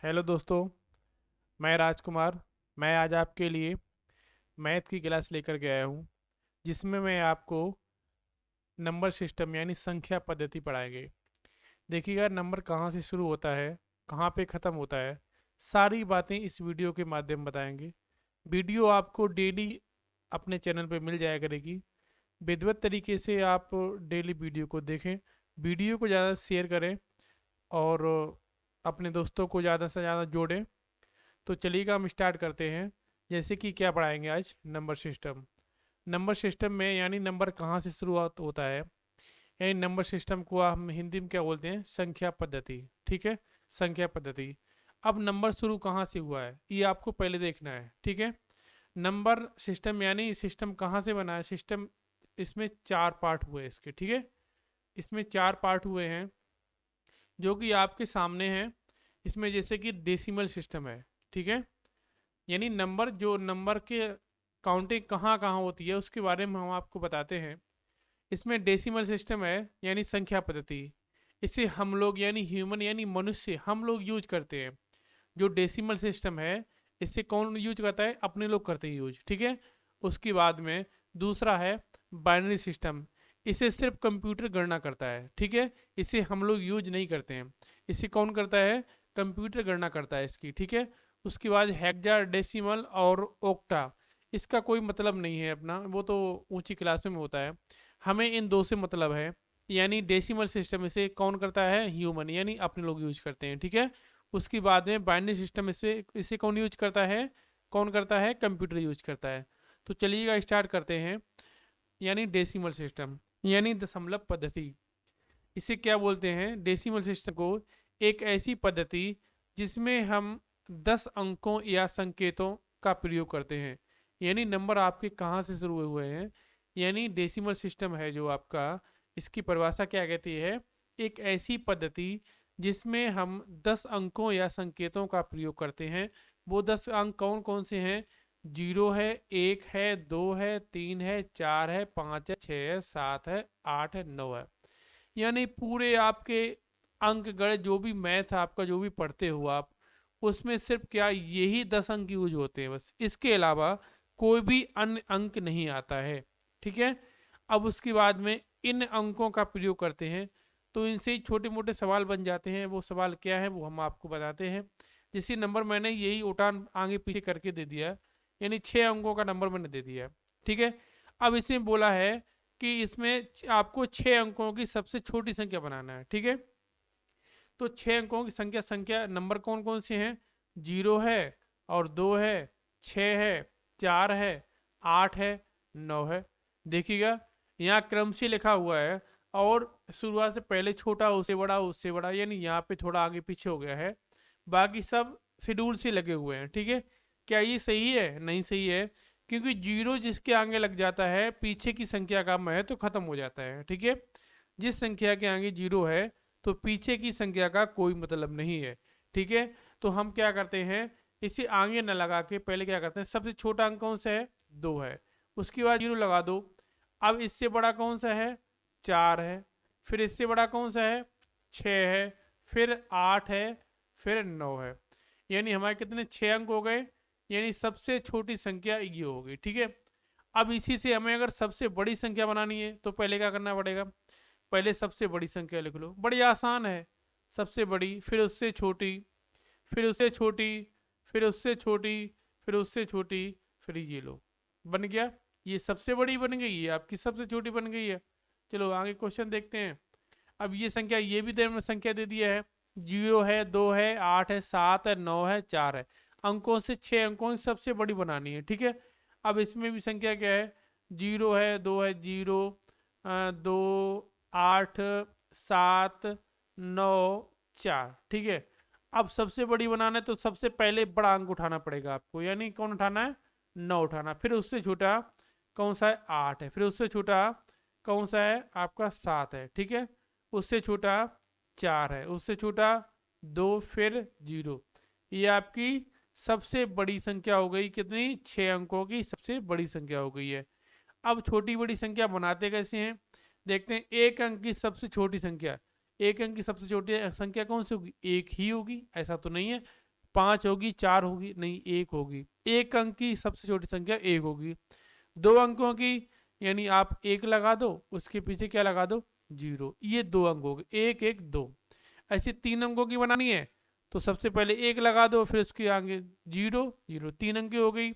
Hello दोस्तों, मैं राजकुमार। मैं आज आपके लिए मैथ की क्लास लेकर के आया हूँ, जिसमें मैं आपको नंबर सिस्टम यानी संख्या पद्धति पढ़ाएंगे। देखिएगा, नंबर कहाँ से शुरू होता है, कहाँ पे ख़त्म होता है, सारी बातें इस वीडियो के माध्यम बताएंगे। वीडियो आपको डेली अपने चैनल पे मिल जाया करेगी। विधिवत तरीके से आप डेली वीडियो को देखें, वीडियो को ज़्यादा शेयर करें और अपने दोस्तों को ज़्यादा से ज़्यादा जोड़ें। तो चलिएगा, हम स्टार्ट करते हैं। जैसे कि क्या पढ़ाएंगे आज, नंबर सिस्टम। नंबर सिस्टम में यानी नंबर कहाँ से शुरुआत होता है, यानी नंबर सिस्टम को हम हिंदी में क्या बोलते हैं, संख्या पद्धति। ठीक है, संख्या पद्धति। अब नंबर शुरू कहाँ से हुआ है ये आपको पहले देखना है। ठीक है, नंबर सिस्टम यानी सिस्टम कहाँ से बना है। सिस्टम, इसमें चार पार्ट हुए इसके। ठीक है, इसमें चार पार्ट हुए हैं जो कि आपके सामने हैं। इसमें जैसे कि डेसिमल सिस्टम है। ठीक है, यानी नंबर, जो नंबर के काउंटिंग कहाँ कहाँ होती है उसके बारे में हम आपको बताते हैं। इसमें डेसिमल सिस्टम है यानी संख्या पद्धति। इसे हम लोग यानी ह्यूमन यानी मनुष्य हम लोग यूज करते हैं। जो डेसिमल सिस्टम है, इससे कौन यूज करता है, अपने लोग करते हैं यूज। ठीक है, उसके बाद में दूसरा है बाइनरी सिस्टम। इसे सिर्फ कंप्यूटर गणना करता है। ठीक है, इसे हम लोग यूज नहीं करते हैं। इसे कौन करता है, कंप्यूटर गणना करता है इसकी। ठीक है, उसके बाद हेक्साडेसिमल और ओक्टा। इसका कोई मतलब नहीं है अपना, वो तो ऊंची क्लासों में होता है। हमें इन दो से मतलब है। यानी डेसिमल सिस्टम इसे कौन करता है, ह्यूमन यानी अपने लोग यूज करते हैं। ठीक है, उसके बाद में बाइनरी सिस्टम, इसे कौन यूज करता है, कौन करता है, कंप्यूटर यूज करता है। तो चलिएगा स्टार्ट करते हैं। यानी डेसिमल सिस्टम यानी दशमलव पद्धति। इसे क्या बोलते हैं, डेसिमल सिस्टम को एक ऐसी पद्धति जिसमें हम 10 अंकों या संकेतों का प्रयोग करते हैं। यानी नंबर आपके कहाँ से शुरू हुए हैं, यानी डेसिमल सिस्टम है जो आपका, इसकी परिभाषा क्या कहती है, एक ऐसी पद्धति जिसमें हम 10 अंकों या संकेतों का प्रयोग करते हैं। वो 10 अंक कौन कौन से हैं, जीरो है, एक है, दो है, तीन है, चार है, पाँच है, छः है, सात है, आठ है, नौ है। यानी पूरे आपके अंक गण, जो भी मैथ आपका जो भी पढ़ते हो आप, उसमें सिर्फ क्या यही 10 अंक यूज होते हैं बस, इसके अलावा कोई भी अन्य अंक नहीं आता है। ठीक है, अब उसके बाद में इन अंकों का प्रयोग करते हैं तो इनसे ही छोटे मोटे सवाल बन जाते हैं। वो सवाल क्या है वो हम आपको बताते हैं। जैसे नंबर मैंने यही उठान आगे पीछे करके दे दिया, यानी 6 अंकों का नंबर मैंने दे दिया। ठीक है, अब इसमें बोला है कि इसमें आपको 6 अंकों की सबसे छोटी संख्या बनाना है। ठीक है, तो 6 अंकों की संख्या संख्या नंबर कौन कौन से हैं, जीरो है और दो है, छ है, चार है, आठ है, नौ है। देखिएगा, यहाँ क्रम से लिखा हुआ है और शुरुआत से पहले छोटा, उससे बड़ा, उससे बड़ा, यानी यहाँ पे थोड़ा आगे पीछे हो गया है। बाकी सब शेड्यूल से लगे हुए हैं। ठीक है, क्या ये सही है, नहीं सही है, क्योंकि जीरो जिसके आगे लग जाता है पीछे की संख्या का महत्व तो खत्म हो जाता है। ठीक है, जिस संख्या के आगे जीरो है तो पीछे की संख्या का कोई मतलब नहीं है। ठीक है, तो हम क्या करते हैं, इसे आगे न लगा के पहले क्या करते हैं, सबसे छोटा अंक कौन सा है, दो है, उसके बाद जीरो लगा दो। अब इससे बड़ा कौन सा है, चार है, फिर इससे बड़ा कौन सा है, छ है, फिर आठ है, फिर नौ है। यानी हमारे कितने, 6 अंक हो गए, यानी सबसे छोटी संख्या ये हो गई। ठीक है, अब इसी से हमें अगर सबसे बड़ी संख्या बनानी है तो पहले क्या करना पड़ेगा, पहले सबसे बड़ी संख्या लिख लो, बड़ी आसान है। सबसे बड़ी, फिर उससे छोटी, फिर उससे छोटी, फिर उससे छोटी, फिर उससे छोटी, फिर ये लो, बन गया। ये सबसे बड़ी बन गई, ये आपकी सबसे छोटी बन गई है। चलो आगे क्वेश्चन देखते हैं। अब ये संख्या, ये भी संख्या दे दिया है, जीरो है, दो है, आठ है, सात है, नौ है, चार है। अंकों से 6 अंकों की सबसे बड़ी बनानी है। ठीक है, अब इसमें भी संख्या क्या है, जीरो है, दो है, जीरो, दो, आठ, सात, नौ, चार। ठीक है, अब सबसे बड़ी बनाना है तो सबसे पहले बड़ा अंक उठाना पड़ेगा आपको, यानी कौन उठाना है, नौ उठाना। फिर उससे छोटा कौन सा है, आठ है, फिर उससे छोटा कौन सा है आपका, सात है। ठीक है, उससे छोटा चार है, उससे छोटा दो, फिर जीरो। ये आपकी सबसे बड़ी संख्या हो गई, कितनी, 6 अंकों की सबसे बड़ी संख्या हो गई है। अब छोटी बड़ी संख्या बनाते कैसे हैं, देखते हैं। एक अंक की सबसे छोटी संख्या, एक अंक की सबसे छोटी संख्या कौन सी होगी, एक ही होगी, ऐसा तो नहीं है। 5 होगी, 4 होगी, नहीं 1 होगी। एक अंक की सबसे छोटी संख्या 1 होगी। 2 अंकों की यानी आप 1 लगा दो, उसके पीछे क्या लगा दो, 0। ये 2 अंक हो गए, 1 1 2। ऐसे 3 अंकों की बनानी है तो सबसे पहले 1 लगा दो, फिर उसके आगे 0 0, 3 अंक की हो गई।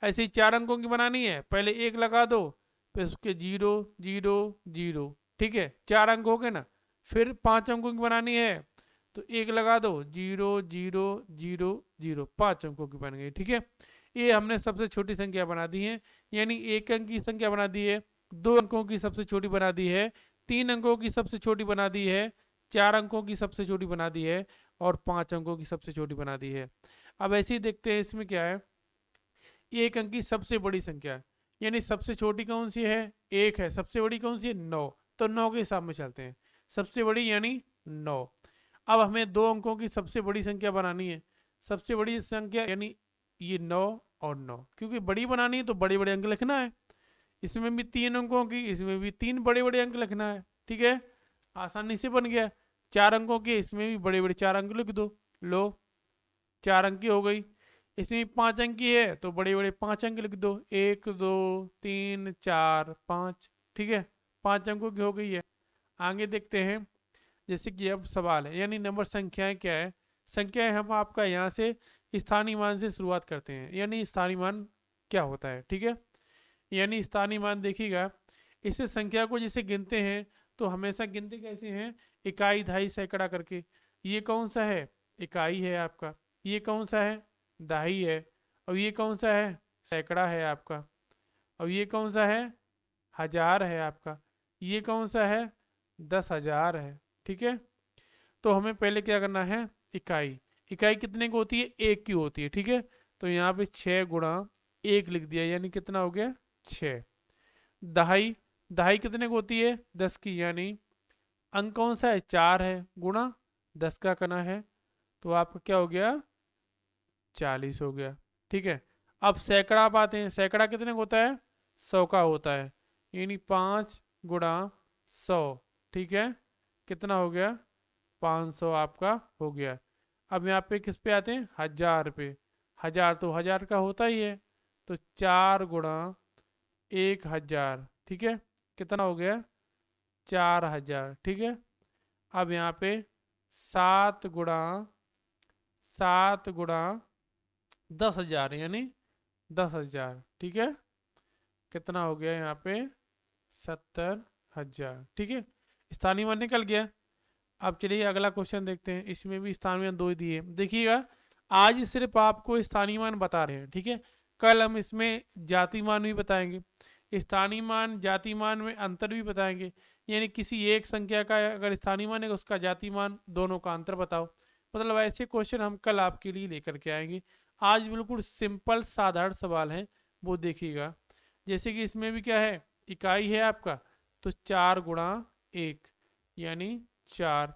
ऐसे ही 4 अंकों की बनानी है, पहले 1 लगा दो, फिर उसके 0 0 0, ठीक है, 4 अंक हो गए ना। फिर 5 अंकों की बनानी है तो 1 लगा दो, 0 0 0 0, 5 अंकों की बन गई, ठीक है। ये हमने सबसे छोटी संख्या बना दी है, यानी 1 अंक की संख्या बना दी है, 2 अंकों की सबसे छोटी बना दी है, 3 अंकों की सबसे छोटी बना दी है, 4 अंकों की सबसे छोटी बना दी है, और 5 अंकों की सबसे छोटी बना दी है। अब ऐसे ही देखते हैं इसमें क्या है। 1 अंक की सबसे बड़ी संख्या, यानी सबसे छोटी कौन सी है, 1 है, सबसे बड़ी कौन सी है, 9। तो 9 के हिसाब में चलते हैं, सबसे बड़ी यानी 9। अब हमें 2 अंकों की सबसे बड़ी संख्या बनानी है, सबसे बड़ी संख्या यानी ये 9 और 9, क्योंकि बड़ी बनानी है तो बड़े बड़े अंक लिखना है। इसमें भी 3 अंकों की, इसमें भी 3 बड़े बड़े अंक लिखना है, ठीक है, आसानी से बन गया। 4 अंकों के, इसमें भी बड़े बड़े 4 अंक लिख दो, लो 4 अंक की हो गई। इसमें 5 अंक की है तो बड़े बड़े 5 अंक लिख दो, 1 2 3 4 5, ठीक है, 5 अंकों की हो गई है। आगे देखते हैं, जैसे कि अब सवाल है, यानी नंबर संख्याएं क्या है। संख्याएं हम आपका यहाँ से स्थानीय मान से शुरुआत करते हैं, यानी स्थानीय मान क्या होता है, ठीक है। यानी स्थानीय मान देखिएगा, इसे संख्या को जैसे गिनते हैं तो हमेशा गिनते कैसे हैं, इकाई दहाई सैकड़ा करके। ये कौन सा है, इकाई है आपका, ये कौन सा है, दहाई है, और ये कौन सा है, सैकड़ा है आपका, और ये कौन सा है, हजार है आपका, ये कौन सा है, 10,000 है, ठीक है। तो हमें पहले क्या करना है, इकाई। इकाई कितने की होती है, 1 की होती है, ठीक है। तो यहाँ पे 6 गुणा 1 लिख दिया, यानी कितना हो गया, 6। दहाई, दहाई कितने की होती है, 10 की, यानी अंक कौन सा है, 4 है, गुणा 10 का करना है, तो आपका क्या हो गया, 40 हो गया, ठीक है। अब सैकड़ा आप आते हैं, सैकड़ा कितने का होता है, 100 का होता है, यानी 5 गुणा 100, ठीक है, कितना हो गया, 500 आपका हो गया। अब यहाँ पे किस पे आते हैं, हजार पे। हजार तो हजार का होता ही है, तो 4 गुणा 1,000, ठीक है, कितना हो गया, 4,000, ठीक है। अब यहाँ पे 7 गुणा 10,000, यानी 10,000, ठीक है, कितना हो गया यहाँ पे, 70,000, ठीक है। स्थानीय मान निकल गया। अब चलिए अगला क्वेश्चन देखते हैं, इसमें भी स्थानीय मान 2 दिए, देखिएगा। आज सिर्फ आपको स्थानीय मान बता रहे हैं, ठीक है, कल हम इसमें जाति मान भी बताएंगे, स्थानीय मान जाति मान में अंतर भी बताएंगे। यानी किसी एक संख्या का अगर स्थानीय मान है उसका जाति मान, दोनों का अंतर बताओ। मतलब ऐसे क्वेश्चन हम कल आपके लिए लेकर के आएंगे। आज बिल्कुल सिंपल साधारण सवाल हैं, वो देखिएगा। जैसे कि इसमें भी क्या है, इकाई है आपका, तो 4 गुणा 1 यानी 4।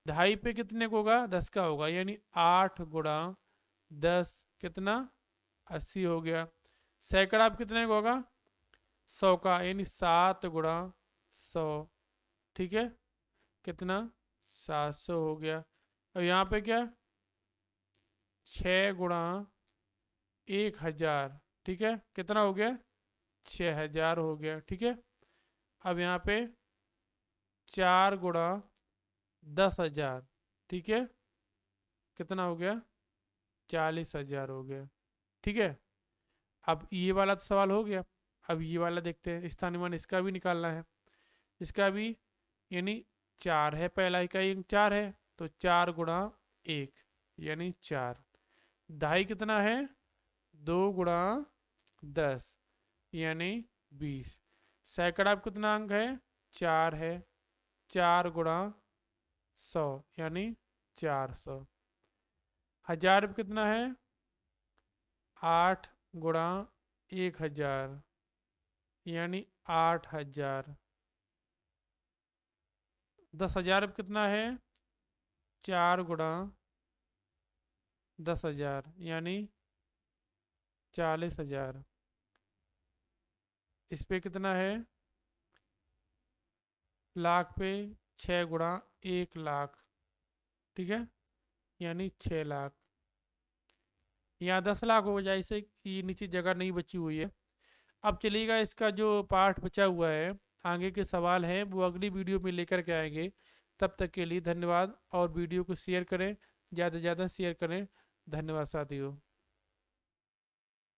दहाई पे कितने का होगा, 10 का होगा, यानी 8 गुणा 10 कितना, 80 हो गया। सैकड़ा आप कितने का होगा, 100 का, यानी 7 गुणा 100, ठीक है, कितना, 700 हो गया। और यहाँ पे क्या, 6 गुणा 1,000, ठीक है, कितना हो गया, 6,000 हो गया, ठीक है। अब यहाँ पे 4 गुणा 10,000, ठीक है, कितना हो गया, 40,000 हो गया, ठीक है। अब ये वाला तो सवाल हो गया। अब ये वाला देखते हैं, स्थानीय मान इसका भी निकालना है। इसका भी यानी 4 है, पहला इकाई 4 है, तो 4 गुणा 1 यानी 4। दहाई कितना है, 2 गुणा 10 यानी 20। सैकड़ा कितना अंक है, 4 है, 4 गुणा 100 यानी 400। हजार कितना है, 8 गुणा 1,000 यानी 8,000। 10,000 कितना है, 4 गुणा 10,000 यानी 40,000। इस पे कितना है, लाख पे 6 गुणा 1 लाख, ठीक है, यानी 6 लाख। यहाँ 10 लाख हो जाए, इससे ये नीचे जगह नहीं बची हुई है। अब चलिएगा, इसका जो पार्ट बचा हुआ है, आगे के सवाल हैं वो अगली वीडियो में लेकर के आएंगे। तब तक के लिए धन्यवाद, और वीडियो को शेयर करें, ज़्यादा से ज़्यादा शेयर करें। धन्यवाद साथियों।